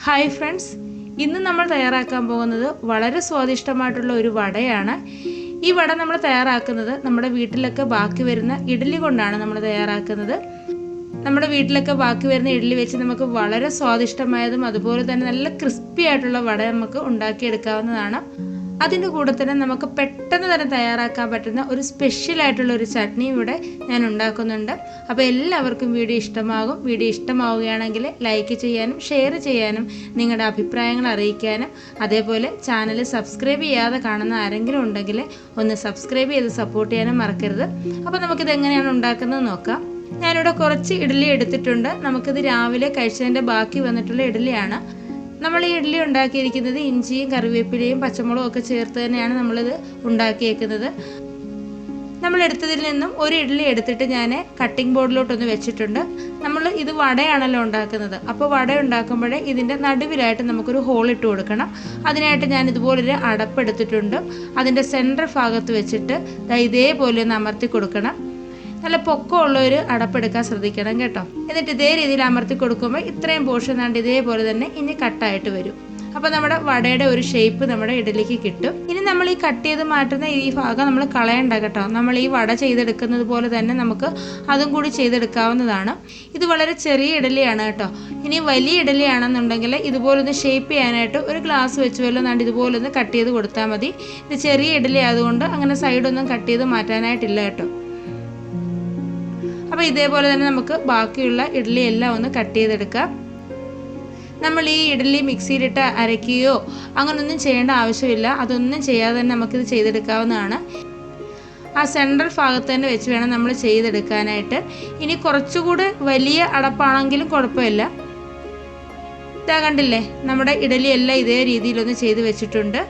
Hi friends, ഇന്ന് നമ്മൾ തയ്യാറാക്കാൻ പോകുന്നത് വളരെ സ്വാദിഷ്ടമായിട്ടുള്ള ഒരു വടയാണ്. ഈ വട നമ്മൾ തയ്യാറാക്കുന്നത് നമ്മുടെ വീട്ടിലൊക്കെ ബാക്കി വരുന്ന ഇഡ്ഡലി കൊണ്ടാണ് നമ്മൾ തയ്യാറാക്കുന്നത്. നമ്മുടെ വീട്ടിലൊക്കെ ബാക്കി വരുന്ന ഇഡ്ഡലി വെച്ച് നമുക്ക് വളരെ സ്വാദിഷ്ടമായതും അതുപോലെ തന്നെ നല്ല ക്രിസ്പി ആയിട്ടുള്ള വട നമുക്ക് ഉണ്ടാക്കിയെടുക്കാവുന്നതാണ്. അതിൻ്റെ കൂടെ തന്നെ നമുക്ക് പെട്ടെന്ന് തന്നെ തയ്യാറാക്കാൻ പറ്റുന്ന ഒരു സ്പെഷ്യലായിട്ടുള്ള ഒരു ചട്നി ഇവിടെ ഞാൻ ഉണ്ടാക്കുന്നുണ്ട്. അപ്പോൾ എല്ലാവർക്കും വീഡിയോ ഇഷ്ടമാകും. വീഡിയോ ഇഷ്ടമാവുകയാണെങ്കിൽ ലൈക്ക് ചെയ്യാനും ഷെയർ ചെയ്യാനും നിങ്ങളുടെ അഭിപ്രായങ്ങൾ അറിയിക്കാനും, അതേപോലെ ചാനൽ സബ്സ്ക്രൈബ് ചെയ്യാതെ കാണുന്ന ആരെങ്കിലും ഉണ്ടെങ്കിൽ ഒന്ന് സബ്സ്ക്രൈബ് ചെയ്ത് സപ്പോർട്ട് ചെയ്യാനും മറക്കരുത്. അപ്പോൾ നമുക്കിത് എങ്ങനെയാണ് ഉണ്ടാക്കുന്നത് നോക്കാം. ഞാനിവിടെ കുറച്ച് ഇഡ്ഡലി എടുത്തിട്ടുണ്ട്. നമുക്കിത് രാവിലെ കഴിച്ചതിൻ്റെ ബാക്കി വന്നിട്ടുള്ള ഇഡ്ഡലിയാണ്. നമ്മൾ ഈ ഇഡ്ഡലി ഉണ്ടാക്കിയിരിക്കുന്നത് ഇഞ്ചിയും കറിവേപ്പിലയും പച്ചമുളകും ഒക്കെ ചേർത്ത് തന്നെയാണ് നമ്മളിത് ഉണ്ടാക്കിയേക്കുന്നത്. നമ്മളെടുത്തതിൽ നിന്നും ഒരു ഇഡ്ഡലി എടുത്തിട്ട് ഞാൻ കട്ടിംഗ് ബോർഡിലോട്ടൊന്ന് വെച്ചിട്ടുണ്ട്. നമ്മൾ ഇത് വടയാണല്ലോ ഉണ്ടാക്കുന്നത്. അപ്പോൾ വട ഉണ്ടാക്കുമ്പോഴേ ഇതിൻ്റെ നടുവിലായിട്ട് നമുക്കൊരു ഹോൾ ഇട്ട് കൊടുക്കണം. അതിനായിട്ട് ഞാൻ ഇതുപോലൊരു അടപ്പെടുത്തിട്ടുണ്ട്. അതിൻ്റെ സെൻറ്റർ ഭാഗത്ത് വെച്ചിട്ട് ഇതേപോലെ ഒന്ന് അമർത്തി കൊടുക്കണം. നല്ല പൊക്കമുള്ള ഒരു അടപ്പെടുക്കാൻ ശ്രദ്ധിക്കണം കേട്ടോ. എന്നിട്ട് ഇതേ രീതിയിൽ അമർത്തി കൊടുക്കുമ്പോൾ ഇത്രയും പോർഷൻ കണ്ട് ഇതേപോലെ തന്നെ ഇനി കട്ടായിട്ട് വരും. അപ്പോൾ നമ്മുടെ വടയുടെ ഒരു ഷേപ്പ് നമ്മുടെ ഇഡ്ഡലിക്ക് കിട്ടും. ഇനി നമ്മൾ ഈ കട്ട് ചെയ്ത് മാറ്റുന്ന ഈ ഭാഗം നമ്മൾ കളയണ്ട കേട്ടോ. നമ്മൾ ഈ വട ചെയ്തെടുക്കുന്നത് പോലെ തന്നെ നമുക്ക് അതും കൂടി ചെയ്തെടുക്കാവുന്നതാണ്. ഇത് വളരെ ചെറിയ ഇഡ്ഡലിയാണ് കേട്ടോ. ഇനി വലിയ ഇഡ്ഡലിയാണെന്നുണ്ടെങ്കിൽ ഇതുപോലൊന്ന് ഷേപ്പ് ചെയ്യാനായിട്ട് ഒരു ഗ്ലാസ് വെച്ച് വല്ലതും കണ്ട് ഇതുപോലൊന്ന് കട്ട് ചെയ്ത് കൊടുത്താൽ മതി. ഇത് ചെറിയ ഇഡ്ഡലി ആയതുകൊണ്ട് അങ്ങനെ സൈഡൊന്നും കട്ട് ചെയ്ത് മാറ്റാനായിട്ടില്ല കേട്ടോ. അപ്പോൾ ഇതേപോലെ തന്നെ നമുക്ക് ബാക്കിയുള്ള ഇഡ്ഡലി എല്ലാം ഒന്ന് കട്ട് ചെയ്തെടുക്കാം. നമ്മൾ ഈ ഇഡ്ഡലി മിക്സിയിലിട്ട് അരയ്ക്കുകയോ അങ്ങനൊന്നും ചെയ്യേണ്ട ആവശ്യമില്ല. അതൊന്നും ചെയ്യാതെ തന്നെ നമുക്കിത് ചെയ്തെടുക്കാവുന്നതാണ്. ആ സെൻട്രൽ ഭാഗത്ത് തന്നെ വെച്ച് വേണം നമ്മൾ ചെയ്തെടുക്കാനായിട്ട്. ഇനി കുറച്ചുകൂടെ വലിയ അടപ്പാണെങ്കിലും കുഴപ്പമില്ല. ഇതാ കണ്ടില്ലേ, നമ്മുടെ ഇഡ്ഡലി എല്ലാം ഇതേ രീതിയിലൊന്ന് ചെയ്ത് വെച്ചിട്ടുണ്ട്.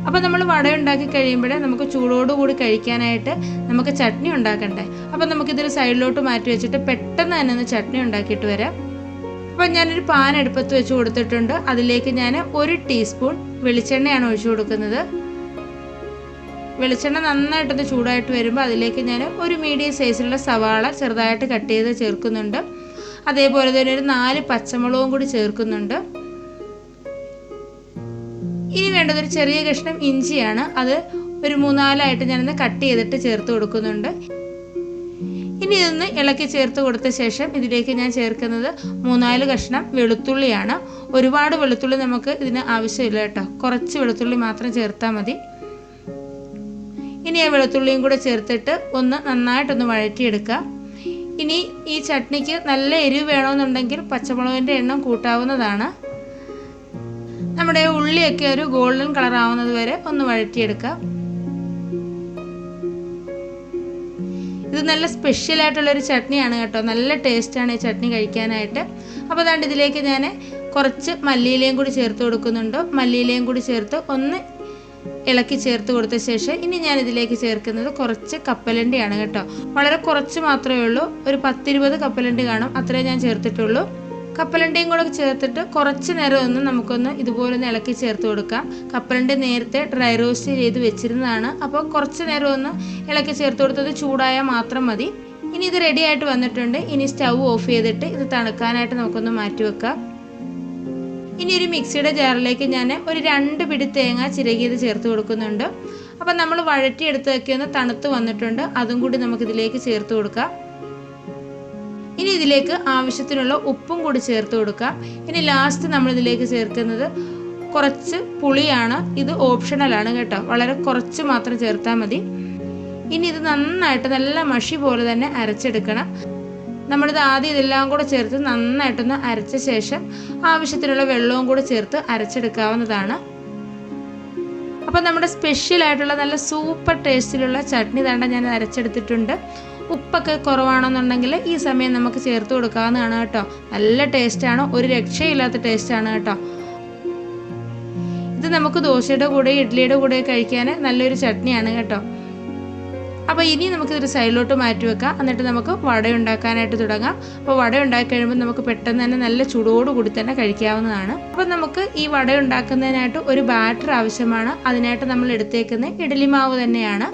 അപ്പോൾ നമ്മൾ വട ഉണ്ടാക്കി കഴിയുമ്പോഴേ നമുക്ക് ചൂടോടുകൂടി കഴിക്കാനായിട്ട് നമുക്ക് ചട്നി ഉണ്ടാക്കണ്ടേ. അപ്പോൾ നമുക്കിതൊരു സൈഡിലോട്ട് മാറ്റി വെച്ചിട്ട് പെട്ടെന്ന് തന്നെ ഒന്ന് ചട്നി ഉണ്ടാക്കിയിട്ട് വരാം. അപ്പോൾ ഞാനൊരു പാൻ അടുപ്പത്ത് വെച്ച് കൊടുത്തിട്ടുണ്ട്. അതിലേക്ക് ഞാൻ 1 ടീസ്പൂൺ വെളിച്ചെണ്ണയാണ് ഒഴിച്ചു കൊടുക്കുന്നത്. വെളിച്ചെണ്ണ നന്നായിട്ടൊന്ന് ചൂടായിട്ട് വരുമ്പോൾ അതിലേക്ക് ഞാൻ ഒരു മീഡിയം സൈസിലുള്ള സവാള ചെറുതായിട്ട് കട്ട് ചെയ്ത് ചേർക്കുന്നുണ്ട്. അതേപോലെ തന്നെ ഒരു 4 പച്ചമുളകും കൂടി ചേർക്കുന്നുണ്ട്. ഇനി വേണ്ടത് ഒരു ചെറിയ കഷ്ണം ഇഞ്ചിയാണ്. അത് ഒരു 3-4 ഞാനൊന്ന് കട്ട് ചെയ്തിട്ട് ചേർത്ത് കൊടുക്കുന്നുണ്ട്. ഇനി ഇതൊന്ന് ഇളക്കി ചേർത്ത് കൊടുത്ത ശേഷം ഇതിലേക്ക് ഞാൻ ചേർക്കുന്നത് 3-4 കഷ്ണം വെളുത്തുള്ളിയാണ്. ഒരുപാട് വെളുത്തുള്ളി നമുക്ക് ഇതിന് ആവശ്യമില്ല കേട്ടോ. കുറച്ച് വെളുത്തുള്ളി മാത്രം ചേർത്താൽ മതി. ഇനി ആ വെളുത്തുള്ളിയും കൂടെ ചേർത്തിട്ട് ഒന്ന് നന്നായിട്ടൊന്ന് വഴറ്റിയെടുക്കുക. ഇനി ഈ ചട്നിക്ക് നല്ല എരിവ് വേണമെന്നുണ്ടെങ്കിൽ പച്ചമുളകിൻ്റെ എണ്ണം കൂട്ടാവുന്നതാണ്. നമ്മുടെ ഉള്ളിയൊക്കെ ഒരു ഗോൾഡൻ കളർ ആവുന്നത് വരെ ഒന്ന് വഴറ്റിയെടുക്കാം. ഇത് നല്ല സ്പെഷ്യലായിട്ടുള്ളൊരു ചട്നിയാണ് കേട്ടോ. നല്ല ടേസ്റ്റാണ് ഈ ചട്നി കഴിക്കാനായിട്ട്. അപ്പോൾ അതുകൊണ്ട് ഇതിലേക്ക് ഞാൻ കുറച്ച് മല്ലിയിലയും കൂടി ചേർത്ത് കൊടുക്കുന്നുണ്ട്. മല്ലിയിലയും കൂടി ചേർത്ത് ഒന്ന് ഇളക്കി ചേർത്ത് കൊടുത്ത ശേഷം ഇനി ഞാൻ ഇതിലേക്ക് ചേർക്കുന്നത് കുറച്ച് കപ്പലണ്ടിയാണ് കേട്ടോ. വളരെ കുറച്ച് മാത്രമേ ഉള്ളൂ. ഒരു 10-20 കപ്പലണ്ടി കാണും, അത്രേ ഞാൻ ചേർത്തിട്ടുള്ളൂ. കപ്പലണ്ടിയും കൂടെ ചേർത്തിട്ട് കുറച്ച് നേരം ഒന്ന് നമുക്കൊന്ന് ഇതുപോലെ ഒന്ന് ഇളക്കി ചേർത്ത് കൊടുക്കാം. കപ്പലണ്ടി നേരത്തെ ഡ്രൈ റോസ്റ്റ് ചെയ്ത് വെച്ചിരുന്നതാണ്. അപ്പോൾ കുറച്ച് നേരം ഒന്ന് ഇളക്കി ചേർത്ത് കൊടുത്തത് ചൂടായാൽ മാത്രം മതി. ഇനി ഇത് റെഡി ആയിട്ട് വന്നിട്ടുണ്ട്. ഇനി സ്റ്റൗ ഓഫ് ചെയ്തിട്ട് ഇത് തണുക്കാനായിട്ട് നമുക്കൊന്ന് മാറ്റി വെക്കാം. ഇനി ഒരു മിക്സിയുടെ ജാറിലേക്ക് ഞാൻ ഒരു 2 പിടി തേങ്ങ ചിരകിയത് ചേർത്ത് കൊടുക്കുന്നുണ്ട്. അപ്പം നമ്മൾ വഴറ്റിയെടുത്തൊക്കെ ഒന്ന് തണുത്ത് വന്നിട്ടുണ്ട്. അതും കൂടി നമുക്കിതിലേക്ക് ചേർത്ത് കൊടുക്കാം. ഇനി ഇതിലേക്ക് ആവശ്യത്തിനുള്ള ഉപ്പും കൂടി ചേർത്ത് കൊടുക്കാം. ഇനി ലാസ്റ്റ് നമ്മളിതിലേക്ക് ചേർക്കുന്നത് കുറച്ച് പുളിയാണ്. ഇത് ഓപ്ഷണലാണ് കേട്ടോ. വളരെ കുറച്ച് മാത്രം ചേർത്താൽ മതി. ഇനി ഇത് നന്നായിട്ട് നല്ല മഷി പോലെ തന്നെ അരച്ചെടുക്കണം. നമ്മളിത് ആദ്യം ഇതെല്ലാം കൂടെ ചേർത്ത് നന്നായിട്ടൊന്ന് അരച്ച ശേഷം ആവശ്യത്തിനുള്ള വെള്ളവും കൂടെ ചേർത്ത് അരച്ചെടുക്കാവുന്നതാണ്. അപ്പം നമ്മുടെ സ്പെഷ്യലായിട്ടുള്ള നല്ല സൂപ്പർ ടേസ്റ്റിലുള്ള ചട്നി തണ്ട ഞാൻ അരച്ചെടുത്തിട്ടുണ്ട്. ഉപ്പൊക്കെ കുറവാണെന്നുണ്ടെങ്കിൽ ഈ സമയം നമുക്ക് ചേർത്ത് കൊടുക്കാവുന്നതാണ് കേട്ടോ. നല്ല ടേസ്റ്റാണ്, ഒരു രക്ഷയില്ലാത്ത ടേസ്റ്റാണ് കേട്ടോ. ഇത് നമുക്ക് ദോശയുടെ കൂടെ ഇഡ്ഡലിയുടെ കൂടെ കഴിക്കാൻ നല്ലൊരു ചട്നിയാണ് കേട്ടോ. അപ്പോൾ ഇനി നമുക്കിതൊരു സൈഡിലോട്ട് മാറ്റി വെക്കാം. എന്നിട്ട് നമുക്ക് വട ഉണ്ടാക്കാനായിട്ട് തുടങ്ങാം. അപ്പോൾ വട ഉണ്ടാക്കി കഴിയുമ്പോൾ നമുക്ക് പെട്ടെന്ന് തന്നെ നല്ല ചൂടോടുകൂടി തന്നെ കഴിക്കാവുന്നതാണ്. അപ്പോൾ നമുക്ക് ഈ വട ഉണ്ടാക്കുന്നതിനായിട്ട് ഒരു ബാറ്റർ ആവശ്യമാണ്. അതിനായിട്ട് നമ്മൾ എടുത്തേക്കുന്ന ഇഡ്ഡലി മാവ് തന്നെയാണ്.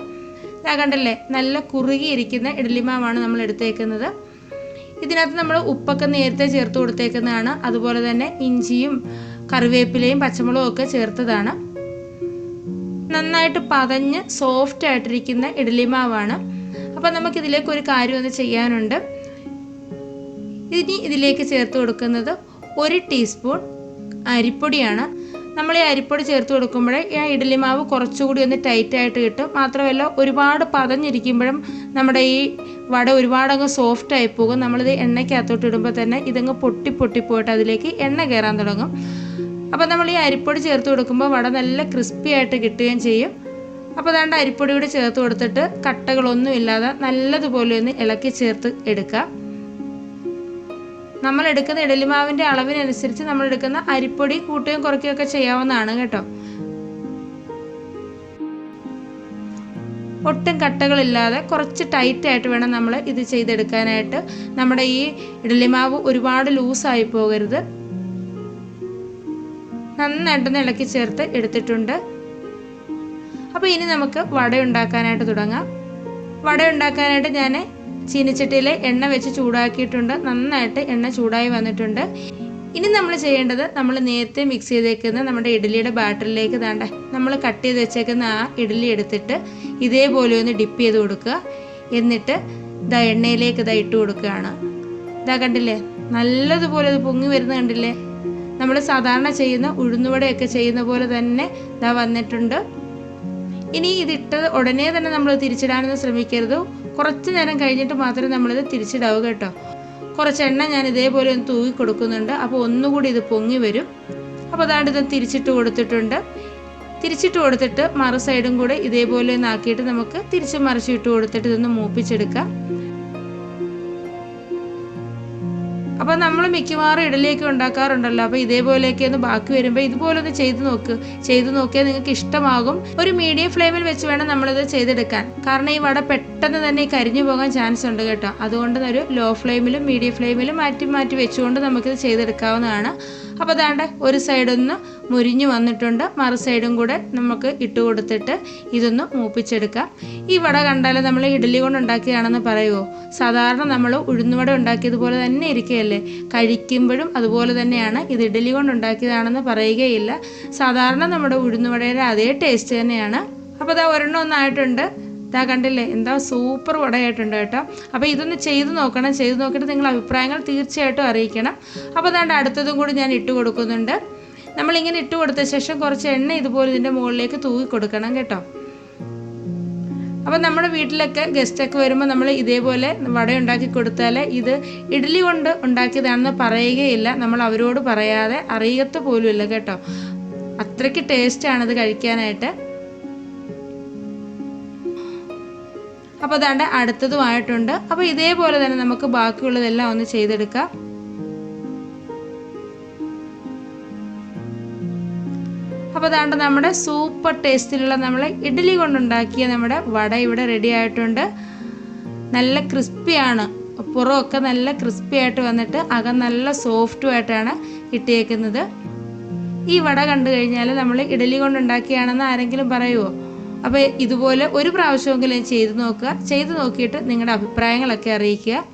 കണ്ടല്ലേ, നല്ല കുറുകിയിരിക്കുന്ന ഇഡ്ഡലി മാവാണ് നമ്മൾ എടുത്തേക്കുന്നത്. ഇതിനകത്ത് നമ്മൾ ഉപ്പൊക്കെ നേരത്തെ ചേർത്ത് കൊടുത്തേക്കുന്നതാണ്. അതുപോലെ തന്നെ ഇഞ്ചിയും കറിവേപ്പിലയും പച്ചമുളകും ഒക്കെ ചേർത്തതാണ്. നന്നായിട്ട് പതഞ്ഞ് സോഫ്റ്റ് ആയിട്ടിരിക്കുന്ന ഇഡ്ഡലി മാവാണ്. അപ്പോൾ നമുക്കിതിലേക്ക് ഒരു കാര്യം ഒന്ന് ചെയ്യാനുണ്ട്. ഇനി ഇതിലേക്ക് ചേർത്ത് കൊടുക്കുന്നത് 1 ടീസ്പൂൺ അരിപ്പൊടിയാണ്. നമ്മൾ ഈ അരിപ്പൊടി ചേർത്ത് കൊടുക്കുമ്പോൾ ഈ ഇഡ്ഡലി മാവ് കുറച്ചുകൂടി ഒന്ന് ടൈറ്റായിട്ട് കിട്ടും. മാത്രമല്ല ഒരുപാട് പതഞ്ഞിരിക്കുമ്പോഴും നമ്മുടെ ഈ വട ഒരുപാടങ്ങ് സോഫ്റ്റ് ആയി പോകും. നമ്മളിത് എണ്ണയ്ക്കകത്തോട്ട് ഇടുമ്പോൾ തന്നെ ഇതങ്ങ് പൊട്ടിപ്പോയിട്ട് അതിലേക്ക് എണ്ണ കയറാൻ തുടങ്ങും. അപ്പോൾ നമ്മൾ ഈ അരിപ്പൊടി ചേർത്ത് കൊടുക്കുമ്പോൾ വട നല്ല ക്രിസ്പി ആയിട്ട് കിട്ടുകയും ചെയ്യും. അപ്പോൾ അതാണ്ട് അരിപ്പൊടി കൂടി ചേർത്ത് കൊടുത്തിട്ട് കട്ടകളൊന്നും ഇല്ലാതെ നല്ലതുപോലെ ഒന്ന് ഇളക്കി ചേർത്ത് എടുക്കുക. നമ്മൾ എടുക്കുന്ന ഇഡ്ഡലി മാവിൻ്റെ അളവിനനുസരിച്ച് നമ്മൾ എടുക്കുന്ന അരിപ്പൊടി കൂട്ടുകയും കുറയ്ക്കുകയൊക്കെ ചെയ്യാവുന്നതാണ് കേട്ടോ. ഒട്ടും കട്ടകളില്ലാതെ കുറച്ച് ടൈറ്റായിട്ട് വേണം നമ്മൾ ഇത് ചെയ്തെടുക്കാനായിട്ട്. നമ്മുടെ ഈ ഇഡ്ഡലി മാവ് ഒരുപാട് ലൂസായി പോകരുത്. നന്നായിട്ടൊന്ന് ഇളക്കി ചേർത്ത് എടുത്തിട്ടുണ്ട്. അപ്പോൾ ഇനി നമുക്ക് വട ഉണ്ടാക്കാനായിട്ട് തുടങ്ങാം. വട ഉണ്ടാക്കാനായിട്ട് ഞാൻ ചീനിച്ചട്ടിയിൽ എണ്ണ വെച്ച് ചൂടാക്കിയിട്ടുണ്ട്. നന്നായിട്ട് എണ്ണ ചൂടായി വന്നിട്ടുണ്ട്. ഇനി നമ്മൾ ചെയ്യേണ്ടത്, നമ്മൾ നേരത്തെ മിക്സ് ചെയ്തേക്കുന്ന നമ്മുടെ ഇഡ്ഡലിയുടെ ബാറ്ററിലേക്ക് താണ്ട നമ്മൾ കട്ട് ചെയ്ത് വെച്ചേക്കുന്ന ആ ഇഡ്ഡലി എടുത്തിട്ട് ഇതേപോലെ ഒന്ന് ഡിപ്പ് ചെയ്ത് കൊടുക്കുക. എന്നിട്ട് ഇതാ എണ്ണയിലേക്ക് ഇതാ ഇട്ട് കൊടുക്കുകയാണ്. ഇതാ കണ്ടില്ലേ, നല്ലതുപോലെ ഇത് പൊങ്ങി വരുന്നത് കണ്ടില്ലേ. നമ്മൾ സാധാരണ ചെയ്യുന്ന ഉഴുന്നുവടയൊക്കെ ചെയ്യുന്ന പോലെ തന്നെ ഇതാ വന്നിട്ടുണ്ട്. ഇനി ഇതിട്ട് ഉടനെ തന്നെ നമ്മൾ തിരിച്ചിടാനൊന്നും ശ്രമിക്കരുത്. കുറച്ച് നേരം കഴിഞ്ഞിട്ട് മാത്രമേ നമ്മളിത് തിരിച്ചിടാവൂ കേട്ടോ. കുറച്ച് എണ്ണ ഞാൻ ഇതേപോലെ ഒന്ന് തൂക്കി കൊടുക്കുന്നുണ്ട്. അപ്പോൾ ഒന്നുകൂടി ഇത് പൊങ്ങി വരും. അപ്പോൾ അതാണ്ട് ഇത് തിരിച്ചിട്ട് കൊടുത്തിട്ടുണ്ട്. തിരിച്ചിട്ട് കൊടുത്തിട്ട് മറു സൈഡും കൂടെ ഇതേപോലെ ഒന്ന് ആക്കിയിട്ട് നമുക്ക് തിരിച്ച് മറിച്ചിട്ട് കൊടുത്തിട്ട് ഇതൊന്ന് മൂപ്പിച്ചെടുക്കാം. അപ്പോൾ നമ്മൾ മിക്കവാറും ഇഡ്ഡലിയൊക്കെ ഉണ്ടാക്കാറുണ്ടല്ലോ. അപ്പോൾ ഇതേപോലെയൊക്കെ ഒന്ന് ബാക്കി വരുമ്പോൾ ഇതുപോലെ ഒന്ന് ചെയ്ത് നോക്കിയാൽ നിങ്ങൾക്ക് ഇഷ്ടമാകും. ഒരു മീഡിയം ഫ്ലെയിമിൽ വെച്ച് വേണം നമ്മളിത് ചെയ്തെടുക്കാൻ. കാരണം ഈ വട പെട്ടെന്ന് തന്നെ കരിഞ്ഞു പോകാൻ ചാൻസ് ഉണ്ട് കേട്ടോ. അതുകൊണ്ട് ഒരു ലോ ഫ്ലെയിമിലും മീഡിയം ഫ്ലെയിമിലും മാറ്റി വെച്ചുകൊണ്ട് നമുക്കിത് ചെയ്തെടുക്കാവുന്നതാണ്. അപ്പോൾ അതാണ്ട് ഒരു സൈഡൊന്ന് മുരിഞ്ഞു വന്നിട്ടുണ്ട്. മറു സൈഡും കൂടെ നമുക്ക് ഇട്ട് കൊടുത്തിട്ട് ഇതൊന്ന് മൂപ്പിച്ചെടുക്കാം. ഈ വട കണ്ടാൽ നമ്മൾ ഇഡ്ഡലി കൊണ്ട് ഉണ്ടാക്കിയാണെന്ന് പറയുമോ? സാധാരണ നമ്മൾ ഉഴുന്നുവട ഉണ്ടാക്കിയതുപോലെ തന്നെ ഇരിക്കുകയല്ലേ. കഴിക്കുമ്പോഴും അതുപോലെ തന്നെയാണ്. ഇത് ഇഡ്ഡലി കൊണ്ട് ഉണ്ടാക്കിയതാണെന്ന് പറയുകയില്ല. സാധാരണ നമ്മുടെ ഉഴുന്നുവടയുടെ അതേ ടേസ്റ്റ് തന്നെയാണ്. അപ്പോൾ ഇതാ ഒരെണ്ണം ഒന്നായിട്ടുണ്ട്. ഇതാ കണ്ടില്ലേ, എന്താ സൂപ്പർ വടയായിട്ടുണ്ട് കേട്ടോ. അപ്പോൾ ഇതൊന്ന് ചെയ്ത് നോക്കണം. ചെയ്ത് നോക്കിയിട്ട് നിങ്ങളുടെ അഭിപ്രായങ്ങൾ തീർച്ചയായിട്ടും അറിയിക്കണം. അപ്പോൾ അതാണ്ട് അടുത്തതും കൂടി ഞാൻ ഇട്ട് കൊടുക്കുന്നുണ്ട്. നമ്മളിങ്ങനെ ഇട്ട് കൊടുത്ത ശേഷം കുറച്ച് എണ്ണ ഇതുപോലെ ഇതിൻ്റെ മുകളിലേക്ക് തൂക്കി കൊടുക്കണം കേട്ടോ. അപ്പോൾ നമ്മുടെ വീട്ടിലൊക്കെ ഗസ്റ്റൊക്കെ വരുമ്പോൾ നമ്മൾ ഇതേപോലെ വട ഉണ്ടാക്കി കൊടുത്താൽ ഇത് ഇഡ്ഡലി കൊണ്ട് ഉണ്ടാക്കിയതാണെന്ന് പറയുകയില്ല. നമ്മൾ അവരോട് പറയാതെ അറിയത്ത പോലും ഇല്ല കേട്ടോ. അത്രയ്ക്ക് ടേസ്റ്റാണിത് കഴിക്കാനായിട്ട്. അപ്പോൾ അതാണ്ട് അടുത്തതുമായിട്ടുണ്ട്. അപ്പോൾ ഇതേപോലെ തന്നെ നമുക്ക് ബാക്കിയുള്ളതെല്ലാം ഒന്ന് ചെയ്തെടുക്കാം. അപ്പോൾ അതാണ്ട് നമ്മുടെ സൂപ്പർ ടേസ്റ്റിലുള്ള നമ്മൾ ഇഡ്ഡലി കൊണ്ടുണ്ടാക്കിയ നമ്മുടെ വട ഇവിടെ റെഡി ആയിട്ടുണ്ട്. നല്ല ക്രിസ്പിയാണ്. പുറമൊക്കെ നല്ല ക്രിസ്പി ആയിട്ട് വന്നിട്ട് അകം നല്ല സോഫ്റ്റുമായിട്ടാണ് ഇട്ടേക്കുന്നത്. ഈ വട കണ്ടു കഴിഞ്ഞാൽ നമ്മൾ ഇഡ്ഡലി കൊണ്ടുണ്ടാക്കിയാണെന്ന് ആരെങ്കിലും പറയുമോ? അപ്പോൾ ഇതുപോലെ ഒരു പ്രാവശ്യമെങ്കിലും ചെയ്ത് നോക്കുക. ചെയ്ത് നോക്കിയിട്ട് നിങ്ങളുടെ അഭിപ്രായങ്ങളൊക്കെ അറിയിക്കുക.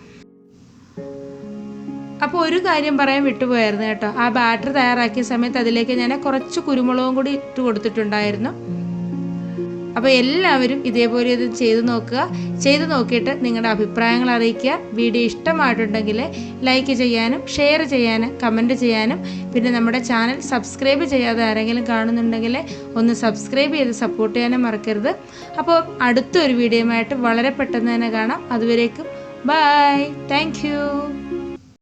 അപ്പോൾ ഒരു കാര്യം പറയാൻ വിട്ടുപോയായിരുന്നു കേട്ടോ. ആ ബാറ്റർ തയ്യാറാക്കിയ സമയത്ത് അതിലേക്ക് ഞാൻ കുറച്ച് കുരുമുളകും കൂടി ഇട്ട് കൊടുത്തിട്ടുണ്ടായിരുന്നു. അപ്പോൾ എല്ലാവരും ഇതേപോലെ ഇത് ചെയ്ത് നോക്കുക. ചെയ്ത് നോക്കിയിട്ട് നിങ്ങളുടെ അഭിപ്രായങ്ങൾ അറിയിക്കുക. വീഡിയോ ഇഷ്ടമായിട്ടുണ്ടെങ്കിൽ ലൈക്ക് ചെയ്യാനും ഷെയർ ചെയ്യാനും കമൻറ്റ് ചെയ്യാനും പിന്നെ നമ്മുടെ ചാനൽ സബ്സ്ക്രൈബ് ചെയ്യാതെ ആരെങ്കിലും കാണുന്നുണ്ടെങ്കിൽ ഒന്ന് സബ്സ്ക്രൈബ് ചെയ്ത് സപ്പോർട്ട് ചെയ്യാനും മറക്കരുത്. അപ്പോൾ അടുത്തൊരു വീഡിയോയുമായിട്ട് വളരെ പെട്ടെന്ന് തന്നെ കാണാം. അതുവരേക്കും ബൈ. Thank you.